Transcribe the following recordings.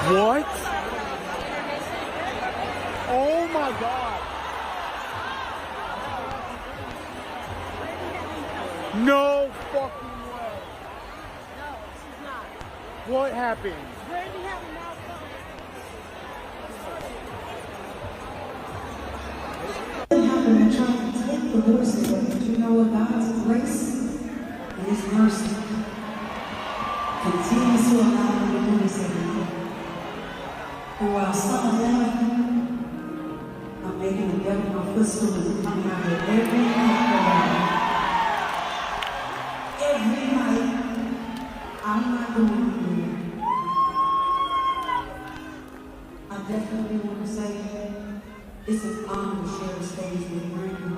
What? Oh my God. No fucking way. No, she's not. What happened? Brandy had a And trying to take the voice away, but you know what? God's grace and His mercy continues to allow me to do this every day. And while some of them, I'm making the devil my footstool and coming out here every night. Every night, I'm not going anywhere. I definitely want to say it's an honor to share the stage with Brandy.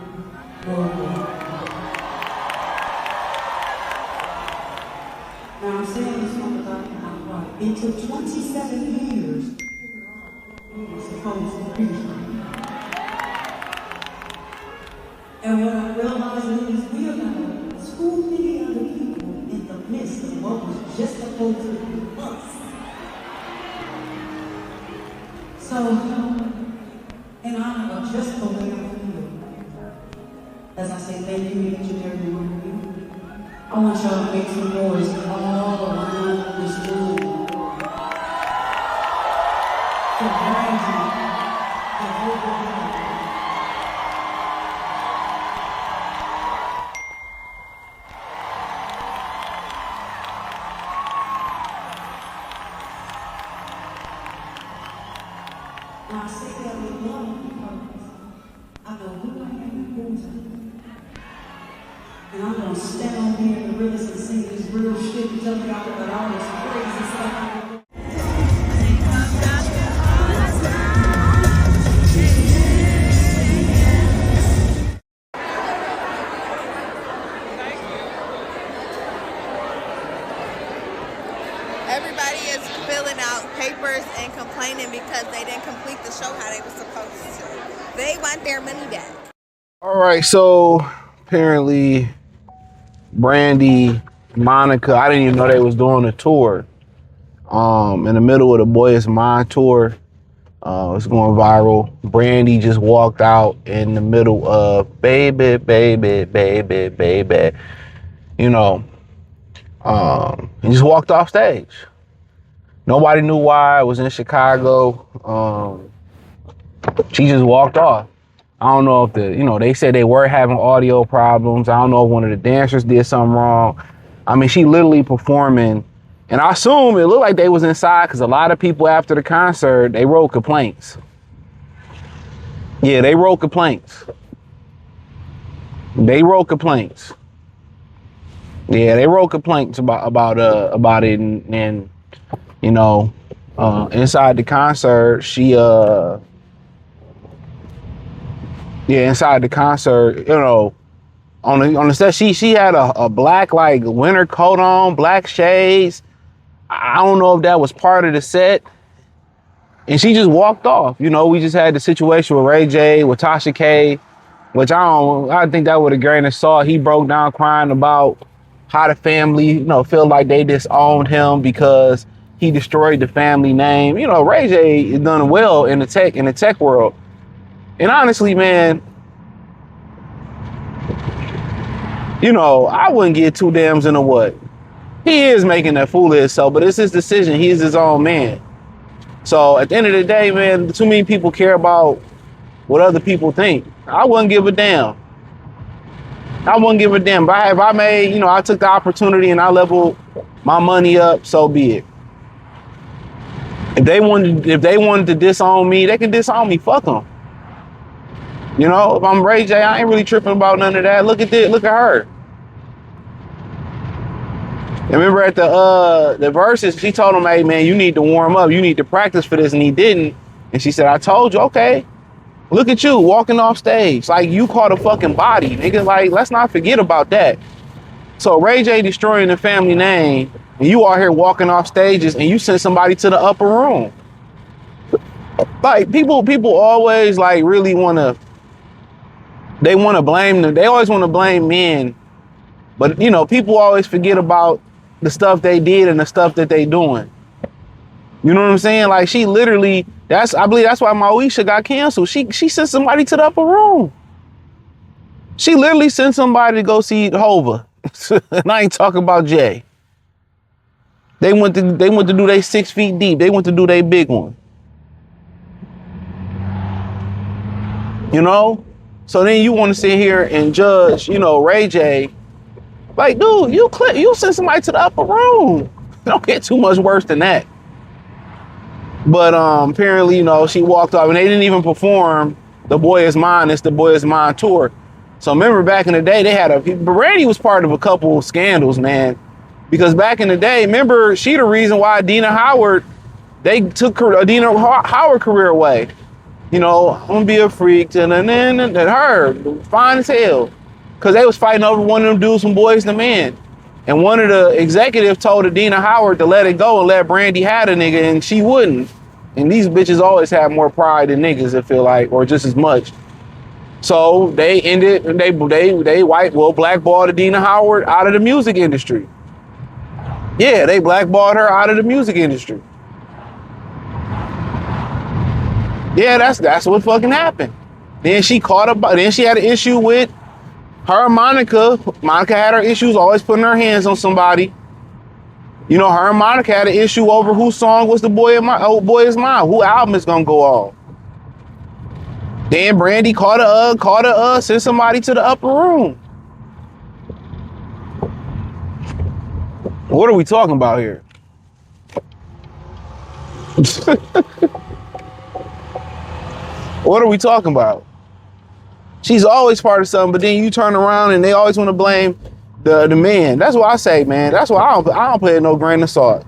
Now I'm saying this from the back of my heart. It took 27 years we were supposed to preach. And what I realized is we are not too many other people in the midst of what was just supposed to be us. So, in honor of just the way I feel, as I say thank you each and every one of you, I want y'all to make some noise all around this room for Brandy, the whole world. Now I say that with love because I know who I am and whose I am. And I'm going to stand on here in the rivers and sing this real shit and tell y'all about all this crazy stuff. Everybody is filling out papers and complaining because they didn't complete the show how they were supposed to. They want their money back. All right, so apparently Brandy, Monica, I didn't even know they was doing a tour. In the middle of the Boy Is Mine tour, it's going viral. Brandy just walked out in the middle of baby, baby, baby, baby, you know, and just walked off stage. Nobody knew why. It was in Chicago. She just walked off. I don't know if they said they were having audio problems. I don't know if one of the dancers did something wrong. I mean, she literally performing, and I assume it looked like they was inside because a lot of people after the concert, they wrote complaints. Yeah, they wrote complaints. They wrote complaints. Yeah, they wrote complaints about it, and inside the concert, inside the concert, on the set, she had a black like winter coat on, black shades. I don't know if that was part of the set, and she just walked off. We just had the situation with Ray J, with Tasha K, which I think that with a grain of salt. He broke down crying about how the family, feel like they disowned him because he destroyed the family name. Ray J is done well in the tech world. And honestly, man, I wouldn't get two dams into what. He is making that fool of himself, but it's his decision. He's his own man. So at the end of the day, man, too many people care about what other people think. I wouldn't give a damn. I wouldn't give a damn. But if I made, I took the opportunity and I leveled my money up, so be it. If they wanted to disown me, they can disown me. Fuck them. If I'm Ray J, I ain't really tripping about none of that. Look at this. Look at her. And remember at the verses, she told him, "Hey man, you need to warm up. You need to practice for this," and he didn't. And she said, "I told you, okay. Look at you walking off stage like you caught a fucking body, nigga. Like, let's not forget about that." So Ray J destroying the family name, and you are here walking off stages, and you send somebody to the upper room. Like people always like really wanna. They want to blame them. They always want to blame men, but people always forget about the stuff they did and the stuff that they doing. You know what I'm saying? Like she literally, I believe that's why Moesha got canceled. She sent somebody to the upper room. She literally sent somebody to go see Hova. And I ain't talking about Jay. They went to do they 6 feet deep. They went to do they big one. You know? So then you want to sit here and judge, you know, Ray J. Like, dude, you sent somebody to the upper room. Don't get too much worse than that. But apparently, you know, she walked off and they didn't even perform The Boy Is Mine. It's The Boy Is Mine tour. So remember back in the day, they had Brandy was part of a couple of scandals, man. Because back in the day, remember, she the reason why they took Dina Howard career away. You know, I'm gonna be a freak, and her, fine as hell. Cause they was fighting over one of them dudes from Boys to Men. And one of the executives told Adina Howard to let it go and let Brandy have a nigga, and she wouldn't. And these bitches always have more pride than niggas, I feel like, or just as much. So they blackballed Adina Howard out of the music industry. Yeah, they blackballed her out of the music industry. Yeah, that's what fucking happened. Then she had an issue with her and Monica. Monica had her issues always putting her hands on somebody. You know, her and Monica had an issue over whose song was The Boy Is Mine. Who album is gonna go on? Then Brandy sent somebody to the upper room. What are we talking about here? What are we talking about? She's always part of something, but then you turn around and they always want to blame the man. That's what I say, man. That's why I don't play no grain of salt.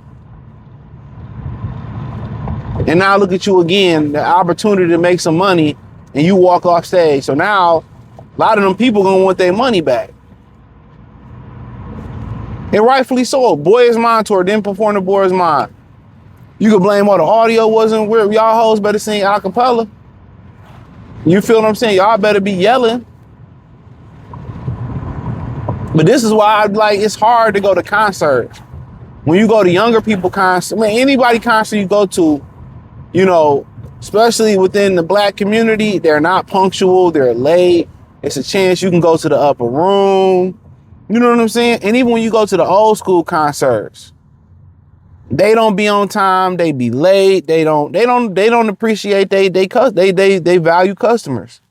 And now look at you again, the opportunity to make some money, and you walk off stage. So now a lot of them people gonna want their money back. And rightfully so. Boy Is Mine tour didn't perform The Boy Is Mine. You could blame all the audio wasn't where y'all hoes better sing a cappella. You feel what I'm saying? Y'all better be yelling. But this is why it's hard to go to concerts. When you go to younger people concert, anybody concert you go to, you know, especially within the black community, they're not punctual, they're late. It's a chance you can go to the upper room. You know what I'm saying? And even when you go to the old school concerts, they don't be on time. They be late. They don't appreciate they value customers.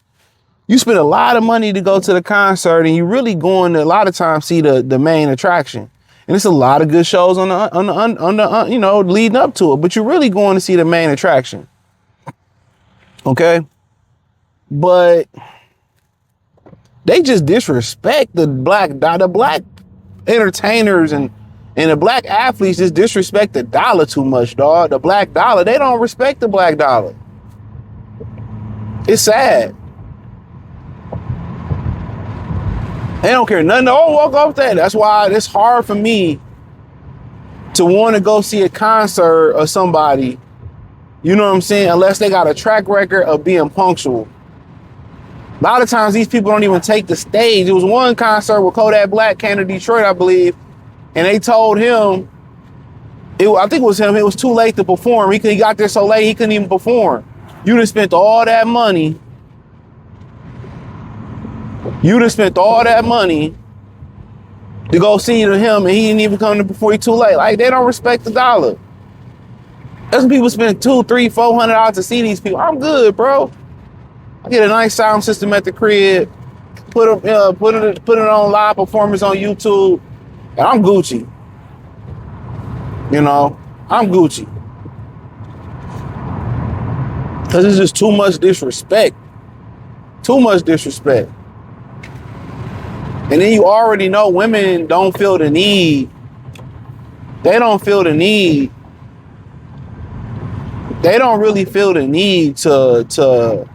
You spend a lot of money to go to the concert, and you really going to a lot of times see the main attraction. And it's a lot of good shows on the you know, leading up to it. But you're really going to see the main attraction. Okay, but they just disrespect the black entertainers and the black athletes just disrespect the dollar too much, dog. The black dollar, they don't respect the black dollar. It's sad. They don't care nothing. Oh, walk off that. That's why it's hard for me to want to go see a concert of somebody, you know what I'm saying, unless they got a track record of being punctual. A lot of times these people don't even take the stage. It was one concert where Kodak Black came to Detroit, I believe, and they told him, I think it was him, it was too late to perform. He got there so late he couldn't even perform. You done spent all that money. To go see him, and he didn't even come to before he too late. Like, they don't respect the dollar. That's when people spend $200, $300, $400 to see these people. I'm good, bro. I get a nice sound system at the crib, put it on live performance on YouTube, and I'm Gucci. You know, I'm Gucci. Because it's just too much disrespect. Too much disrespect. And then you already know women don't feel the need. They don't feel the need. They don't really feel the need to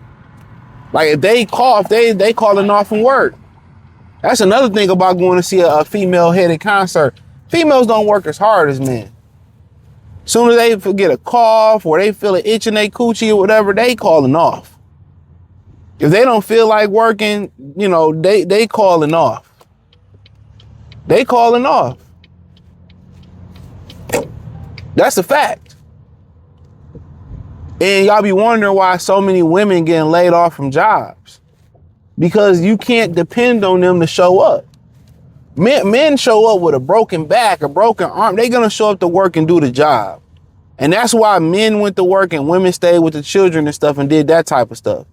like, if they cough, they calling off from work. That's another thing about going to see a female-headed concert. Females don't work as hard as men. Soon as they get a cough or they feel an itch in their coochie or whatever, they calling off. If they don't feel like working, you know, they calling off. They calling off. That's a fact. And y'all be wondering why so many women getting laid off from jobs. Because you can't depend on them to show up. Men show up with a broken back, a broken arm. They're going to show up to work and do the job. And that's why men went to work and women stayed with the children and stuff and did that type of stuff.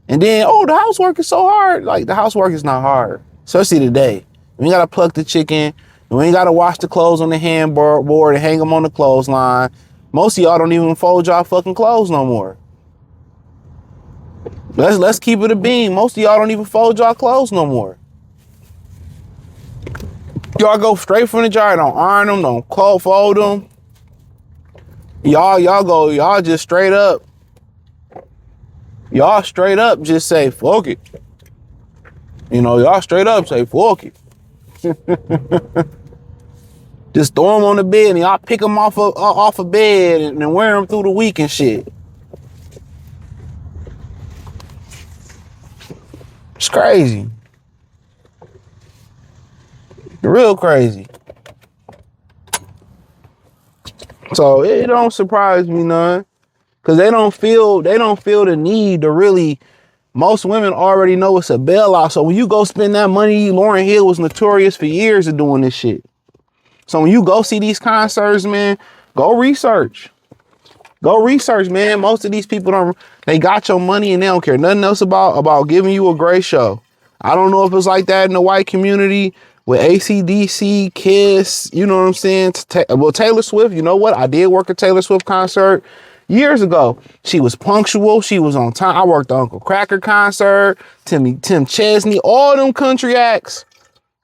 And then, oh, the housework is so hard. Like, the housework is not hard, especially today. We ain't got to pluck the chicken. And we ain't got to wash the clothes on the handboard and hang them on the clothesline. Most of y'all don't even fold y'all fucking clothes no more. Let's keep it a beam. Most of y'all don't even fold y'all clothes no more. Y'all go straight from the jar. Don't iron them. Don't fold them. Y'all just straight up. Y'all straight up just say, fuck it. You know, y'all straight up say, fuck it. Just throw them on the bed and y'all pick them off a bed and wear them through the week and shit. It's crazy. Real crazy. So it don't surprise me none. Cause they don't feel the need to really. Most women already know it's a bailout. So when you go spend that money, Lauryn Hill was notorious for years of doing this shit. So when you go see these concerts, man, go research. Go research, man. Most of these people they got your money and they don't care nothing else about giving you a great show. I don't know if it's like that in the white community with AC/DC, Kiss, you know what I'm saying? Well, Taylor Swift, you know what? I did work a Taylor Swift concert years ago. She was punctual. She was on time. I worked the Uncle Cracker concert, Tim Chesney, all them country acts,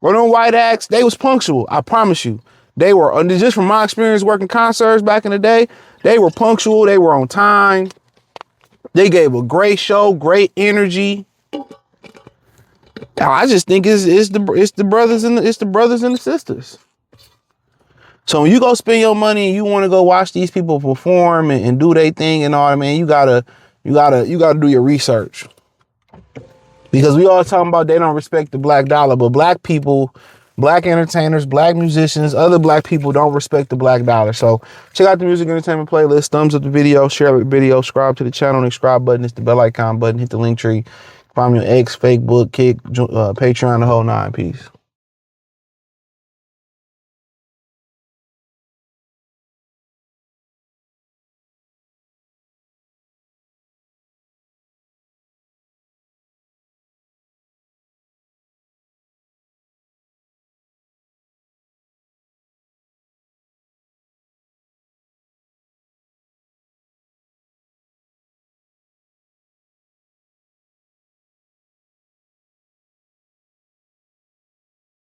or them white acts, they was punctual. I promise you. They were, just from my experience working concerts back in the day, they were punctual. They were on time. They gave a great show, great energy. I just think it's the brothers and the sisters. So when you go spend your money and you want to go watch these people perform and do their thing and all that, man, you gotta do your research. Because we all talking about they don't respect the black dollar, but black people, black entertainers, black musicians, other black people don't respect the black dollar. So check out the music entertainment playlist, thumbs up the video, share the video, subscribe to the channel, and subscribe button. It's the bell icon button. Hit the link tree. Find me on X, Facebook, Kick, Patreon, the whole nine. Peace.